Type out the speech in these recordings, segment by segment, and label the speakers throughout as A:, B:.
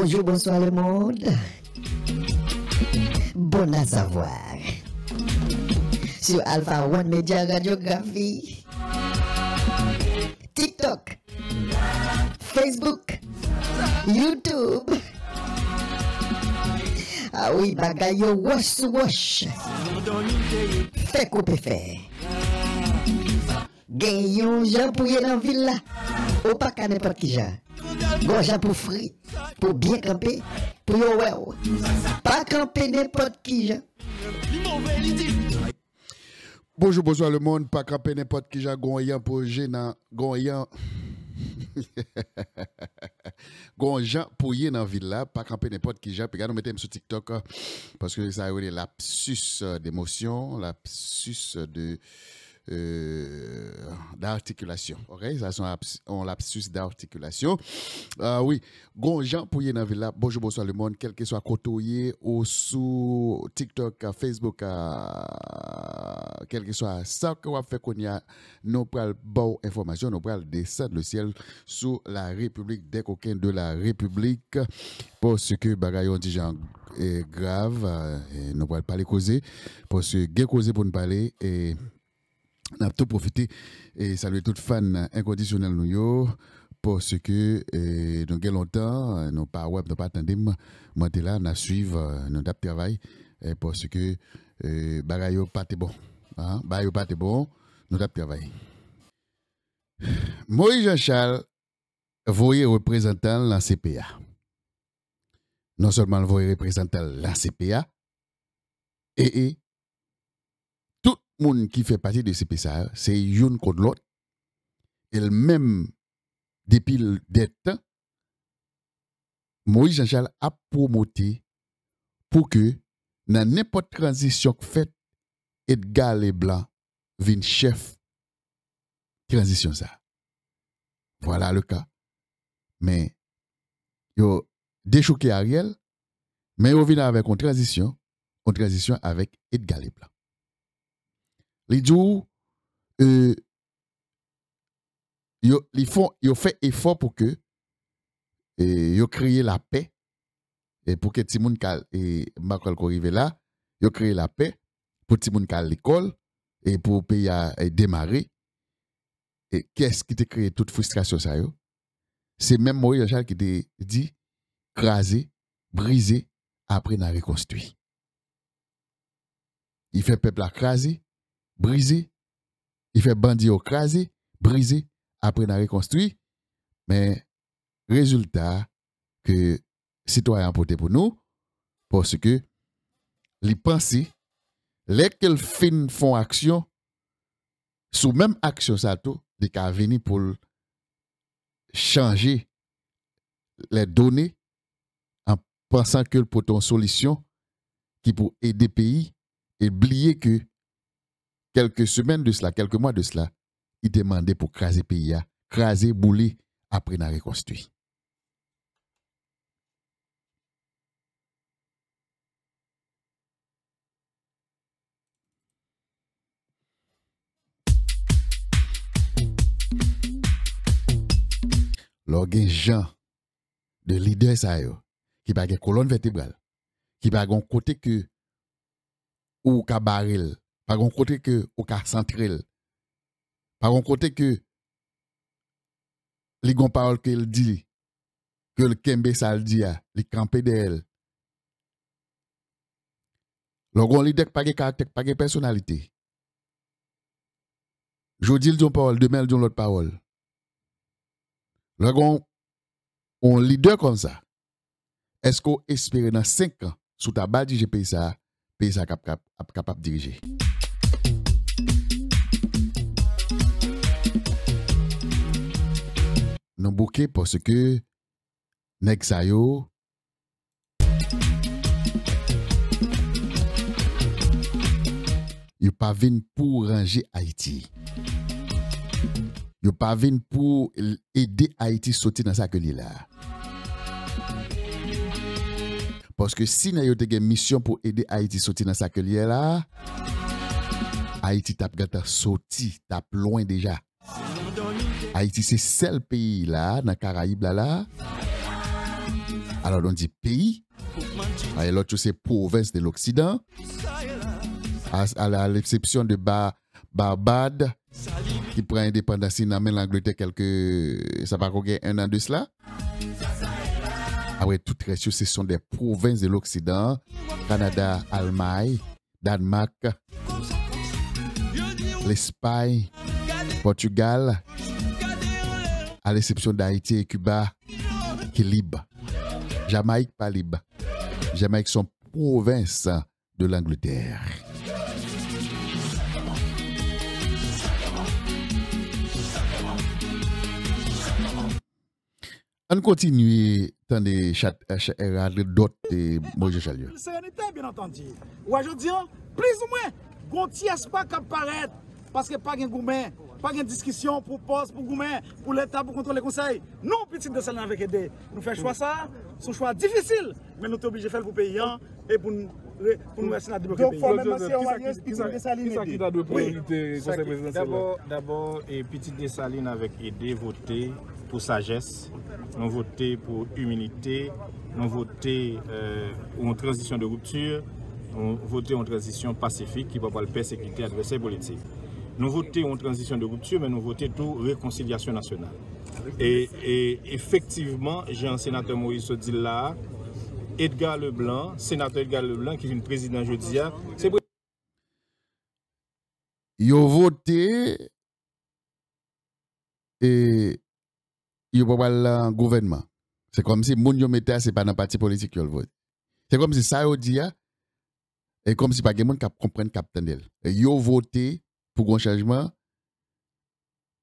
A: Bonjour, bonsoir le monde. Bon à savoir. Sur Alpha One Media Radiographie, TikTok, Facebook, YouTube. Ah oui, bagay yo wash wash. Fait couper fait. Gayon Jean pour y dans villa. Ou pas qu'à n'importe qui Jean. Bon Jean pour free, pour bien camper, pour yo well. Pas camper n'importe qui Jean.
B: Bonjour, bonsoir le monde. Pas camper n'importe qui Jean. Gonyan pour Génan. Gonyan. Gonjan pour y dans villa. Pas camper n'importe qui Jean. Puis regardez, nous mettons sur TikTok parce que ça a eu des lapsus d'émotion, lapsus de. D'articulation. Ok, ça sont un lapsus d'articulation. Oui, Gonjan pour y dans villa. Bonjour, bonsoir le monde. Quel que soit côtoyé ou sous TikTok, Facebook, quel que soit ça que vous fait qu'on y a, nous prenons bonne information, nous prenons descendre le ciel sous la République des coquins de la République parce que bagaille on dit genre grave, nous prenons pas les causer parce que gain causer pour nous parler et on a tout profité et saluer toutes fans inconditionnels nous parce que nous avons longtemps, nous pas web, nous pas attendu, moi là, nous suivre nous travail parce que bagaille pas bon, hein, bagaille pas bon, nous travail. Moïse Jean-Charles voyez représentant la CPA. Non seulement voyez représentant la CPA et monde qui fait partie de CPSA, c'est une contre l'autre. Et même depuis des temps, Moïse Jean-Charles a promoté pour que dans n'importe transition faite, Edgar Leblanc vienne chef transition ça. Voilà le cas. Mais yo déchoqué Ariel, mais yo vient avec une transition avec Edgar Leblanc. Les jours, ils fait effort pour que ils créent la paix et pour que Timoun Kal et Makol arrive là, ils créent la paix pour Timoun Kal l'école et pour pays à démarrer. Et qu'est-ce qui t'a créé toute frustration ça yo? C'est même Moïse Jean-Charles qui t'a dit craser, briser après n'a reconstruit. Il fait peuple à craser, brisé, il fait bandit au crasé, brisé, après n'a reconstruit, mais résultat que citoyens ont porté pour nous, parce que les pensées, lesquels font action, sous même action ça tout, les cas venir pour changer les données en pensant que pour une solution qui pour aider le pays, et oublier que quelques semaines de cela, quelques mois de cela, il demandait pour craser le pays, craser, bouler, après n'a reconstruit. Lorsqu'un gens de leader ça qui pas une colonne vertébrale, qui pas un côté que ou ka baril, pas un côté que ou ka centrel, pas un côté que les gon parole qu'il dit que le kembe ça le dit les camper d'elle. Lorsqu'on leader pas de caractère, pas de personnalité. Jodi il dit une parole, demain il dit l'autre parole. Lorsqu'on on leader comme ça, est-ce qu'on espère dans 5 ans sous ta balle du pays ça capable de diriger? Nous bouquet parce que nèg sa yo yo pas vinn pour ranger Haïti. Yo pas vinn pour aider Haïti sortir dans ça que li là. Parce que si nous avons une mission pour aider Haïti à sortir dans sa collière là, Haïti t'a sorti, t'a loin déjà. Haïti c'est seul pays là dans Caraïbes là Alors on dit pays, et l'autre c'est province de l'Occident, à l'exception de Barbade, qui prend indépendance dans l'Angleterre ça va combien un an de cela. Après tout le reste, ce sont des provinces de l'Occident, Canada, Allemagne, Danemark, l'Espagne, Portugal, à l'exception d'Haïti et Cuba, qui est libre. Jamaïque, pas libre. Jamaïque sont provinces de l'Angleterre. On continue dans les chats d'autres Moïse Chalieu.
C: Sérénité, bien entendu. Aujourd'hui, plus ou moins, Gonti pas qu'à paraître parce que pas de gourmet, pas de discussion pour poste, pour gourmet, pour l'État, pour contrôler le conseil. Nous, petit de Saline avec aider. Nous faisons choix ça, c'est un choix difficile, mais nous sommes obligés de faire pour le pays et pour nous rester dans le pays. Donc,
D: formellement, c'est un alliance Petit Dessalines. Qui est de priorité conseil présidentiel?
E: D'abord, Petit Dessalines avec aider, voter pour sagesse, nous voter pour humilité, nous voter pour une transition de rupture, nous voter une transition pacifique qui ne va pas persécuter l'adversaire politique. Nous votons une transition de rupture, mais nous votons tout réconciliation nationale. Et effectivement, j'ai un sénateur Moïse Sodila, Edgar Leblanc, sénateur Edgar Leblanc, qui est le président jeudi.
B: Ils ont voté et ils ont pas le gouvernement. C'est comme si moun yo mette c'est pas dans parti politique qui le vote. C'est comme si ça yo dit et comme si pas gen moun qui comprenne captain d'elle. Ils ont voté pour un changement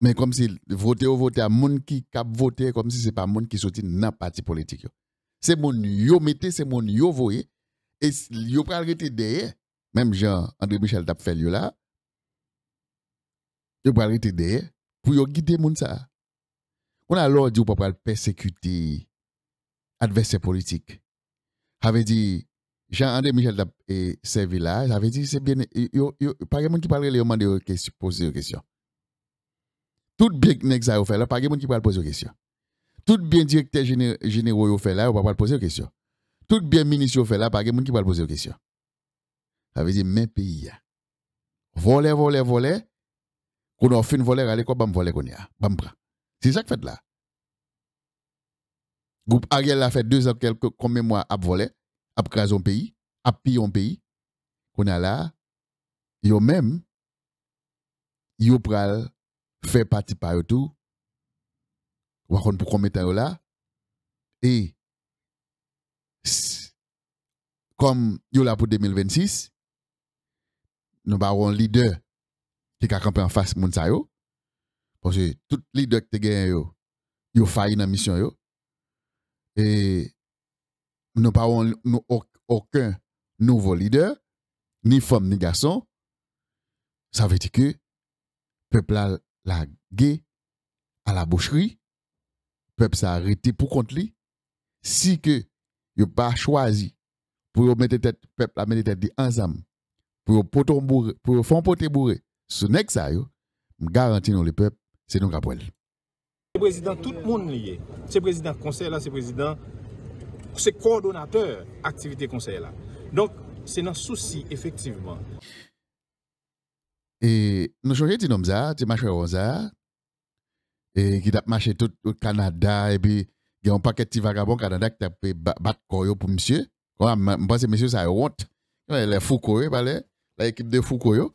B: mais comme si voter à moun qui cap voter comme si c'est pas moun qui sorti dans parti politique. C'est moun yo mette, c'est moun yo voye et yo pral rete derrière. Même Jean André Michel t'a fait là. Yo pral rete derrière pour yo guider moun ça. On a alors dit qu'on ne peut pas persécuter adversaire politique. J'avais dit, Jean-André Michel et servi là, j'avais dit, c'est bien, pas de monde qui parle, il demande des questions, poser des questions. Tout bien que ça fait là, pas de monde qui parle poser des questions. Tout bien directeur généraux fait là, on ne peut pas poser des questions. Tout bien ministre fait là, pas de monde qui parle poser des questions. J'avais dit, même pays, voler, qu'on a fait une voler, allez, quoi, bam voler qu'on y a, bam prend. C'est ça que fait là. Groupe Ariel a fait 2 ans, combien de mois à voler, à craser un pays, à piller un pays. Qu'on a là, yo même, yo pral fait partie par eux tout. Ou pour combien de temps là. Et, comme yo là pour 2026, nous avons un leader qui a campé en face de Mounsa yo. Parce que tout leader qui gagne yo failli dans la mission yo. Et nous n'avons aucun nouveau leader, ni femme ni garçon. Ça veut dire que le peuple la gué à la boucherie, le peuple s'est arrêté pour contre lui. Si que yo pas choisi pour mettre tête peuple a mettre tête ensemble pour poton bourré, pour fond poté bourré, ce n'est ça yo, garantit nous le peuple. C'est nous Gabriel.
E: Le président, tout le monde lié. C'est président conseil là, c'est président, c'est coordonnateur activité conseil là. Donc, c'est un souci, effectivement.
B: Et nous changeons de nom ça, tu marches au ça, et qui t'a marché tout au Canada, et puis il y a un paquet de vagabonds Canada qui t'a fait battre Koyo pour monsieur. Je pense que monsieur ça a honte. Les Foucault, l'équipe de Foucault.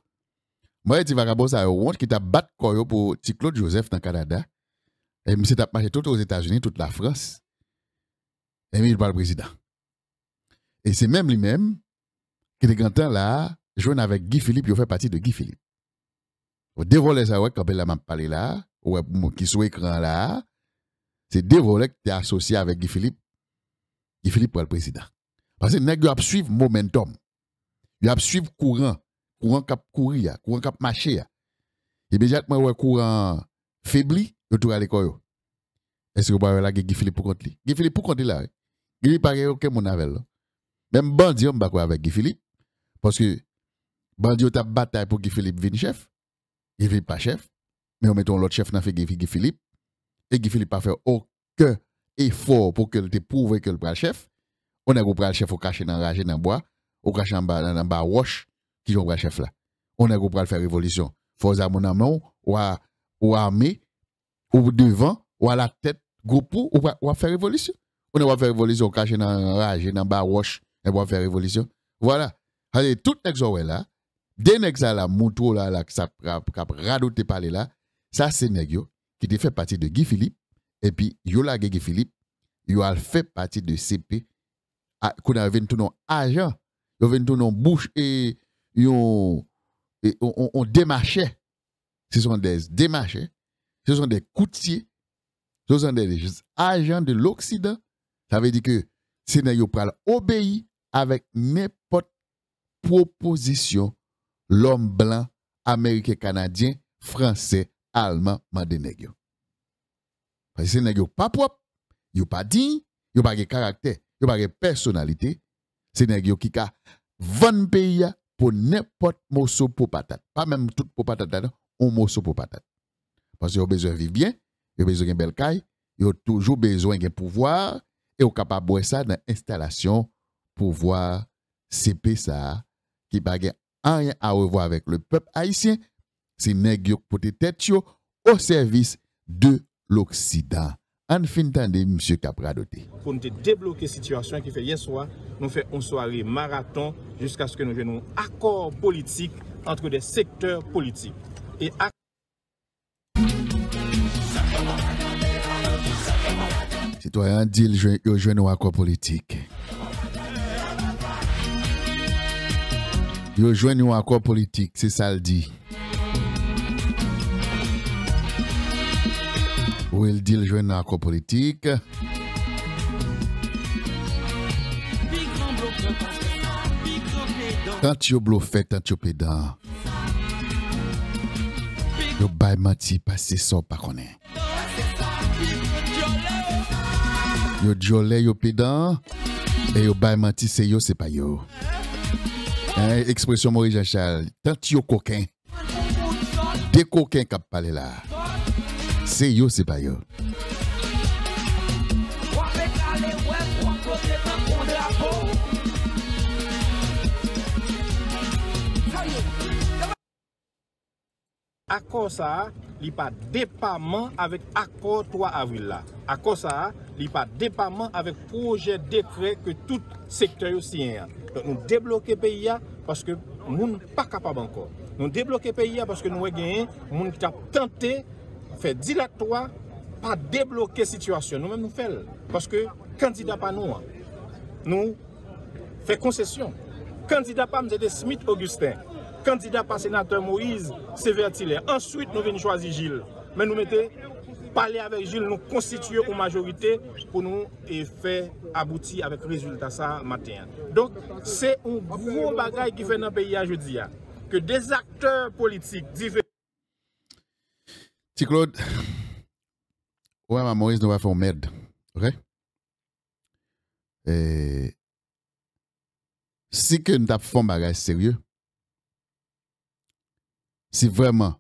B: Moi, je vagabond ça a honte qui t'a battu pour Claude Joseph dans le Canada. Et monsieur t'a marché tout aux États-Unis, toute la France. Et il parle président. Et c'est même lui-même qui est content là, jouer avec Guy Philippe, il fait partie de Guy Philippe. Vous dévoilez ça, quand il a parlé là, ou qui sur l'écran là, c'est dévoilé que tu es associé avec Guy Philippe. Guy Philippe pour le président. Parce que nèg a suivre momentum. Il a suivre courant cap courir, courant cap marcher. Immédiatement ouais courant faibli, il tourne à l'école. Est-ce que vous avez là Guy Philippe pour contre lui? Guy Philippe pour contre là. Guy pas aucun mon avec là. Même Bandi on pas quoi avec Guy Philippe parce que Bandi a bataille pour Guy Philippe vienne chef. Guy Philippe pas chef, mais on mettons l'autre chef dans fait Guy Philippe et Guy Philippe pas fait aucun effort pour que te prouve que le bras chef, on a le bras chef au caché dans rage dans bois, au caché en bas wash qui ont bras chef là. On a le bras faire révolution. Faut à mon amour ou armée ou devant ou à la tête groupe ou faire révolution. On va faire révolution caché dans rage dans bas wash et va faire révolution. Voilà. Allez tout nèg là, des nèg là moutou là qui ça radoté parler là, ça c'est nèg qui te fait partie de Guy Philippe et puis yo la Guy Philippe, yo a fait partie de CP qu'on a venu tout non agent, yo venu tout non bouche et on démarchait. Ce sont des démarchés, ce sont des courtiers, ce sont des agents de l'Occident. Ça veut dire que c'est nèg pral obéir avec n'importe proposition l'homme blanc, américain, canadien, français, allemand, mandé. Parce que c'est nèg pas propre, yo pas digne, yo pas de caractère, yo pas de personnalité. C'est nèg qui ka vendre pays pour n'importe morceau pour patate. Pas même tout pour patate, un morceau pour patate. Parce que yo besoin vivre bien, yo besoin d'une belle caille, yo toujours besoin d'un pouvoir et yo capable boire ça dans installation pouvoir CP ça qui pas rien à revoir avec le peuple haïtien. C'est nèg yo pour tête yo au service de l'Occident. En fin de monsieur Capradoté.
E: Pour nous débloquer la situation qui fait hier soir, nous faisons une soirée marathon jusqu'à ce que nous ayons un accord politique entre des secteurs politiques. Et
B: citoyen dit yo joue un accord politique. Yo joue un accord politique, c'est ça le dit. Où il dit le joint un accord politique. Tant tu bluffé, tant tu pédant. Yo bay menti passer ça pas connaît. Yo jolé yo pédant et yo bay menti c'est yo c'est pas yo. Expression Maurice Jean-Charles, tant tu coquin. Des coquins qui parlent là. C'est yo, c'est pas yo.
E: Accord ça, il pas dépendant avec accord 3 avril là. Accord ça, il pas dépendant avec projet décret que tout secteur signe. Donc nous débloquer pays parce que nous pas capable encore. Nous débloquer pays parce que nous gagné moun qui t'a tenté faire dilatoire pas débloquer situation. Nous même nous faisons parce que candidat pas nous fait concession. Candidat pas M. Smith Augustin. Candidat pas sénateur Moïse Sévertiler. Ensuite, nous venons choisir Gilles. Mais nous mettons parler avec Gilles, nous constituer une majorité pour nous et faire aboutir avec résultat ça matin. Donc, c'est un gros bagage qui fait dans le pays aujourd'hui. Que des acteurs politiques différents.
B: Si Claude, ouais, ma Moïse nous va faire merde. Ok? Si que nous avons fait un bagage sérieux, si vraiment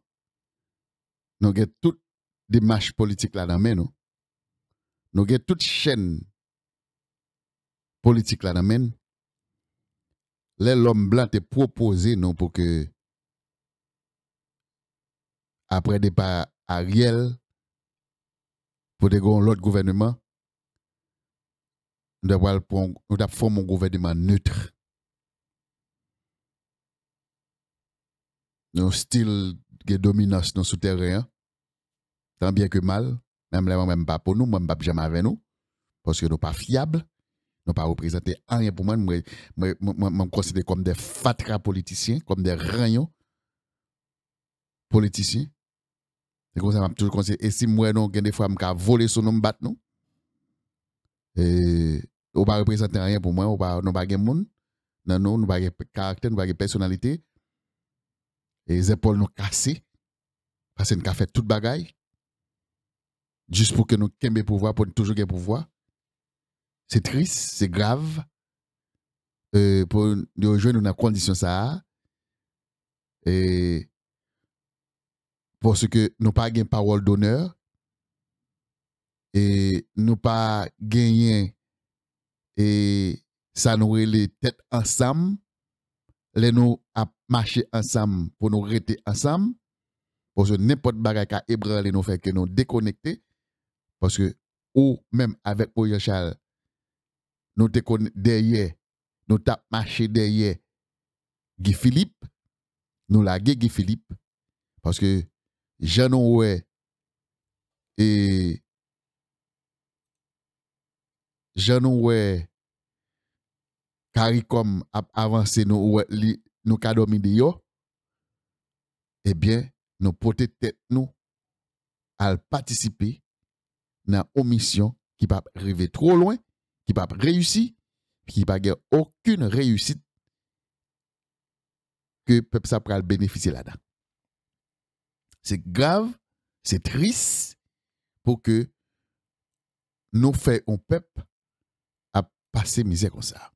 B: nous avons toutes des marches politiques là dans nous, nous avons toute chaîne politique là dans l'homme blanc te proposé nous pour que après départ Ariel pour l'autre gouvernement nous devons former un gouvernement neutre. Nous style de dominance dans souterrain, tant bien que mal, même pas pour nous, même pas jamais avec nous, parce que nous pas fiables, nous pas représenter rien pour moi, me considère comme des fatras politiciens, comme des ragnons politiciens. C'est comme ça m'a toujours considéré. Et si moi non, des fois me voler son nom battre nous, et on pas représenter rien pour moi, on pas nous pas monde, non nous pas caractère, nous pas personnalité. Et les épaules nous cassées parce que nous avons fait toute bagaille juste pour que nous ayons le pouvoir, pour toujours gagner pouvoir. C'est triste, c'est grave. Pour nous rejoindre dans la condition ça. Et parce que nous n'avons pas de parole d'honneur. et nous pas gagner et ça nous les têtes ensemble, les nous à marcher ensemble pour nous rester ensemble, parce que n'importe bagage qui ébranle nous fait que nous déconnecter, parce que ou même avec Oya Charles, nous derrière, nous tap marché derrière Guy Philippe, nous laguer Guy Philippe, parce que Jean Noué et Jean Noué CARICOM a avancé nous kadomi de yo, eh bien, nous porter tête nous à participer dans une mission qui va arriver trop loin, qui va réussir, qui va avoir aucune réussite que peuple ça pourra bénéficier là-dedans. C'est grave, c'est triste pour que nous fassions un peuple à passer misère comme ça.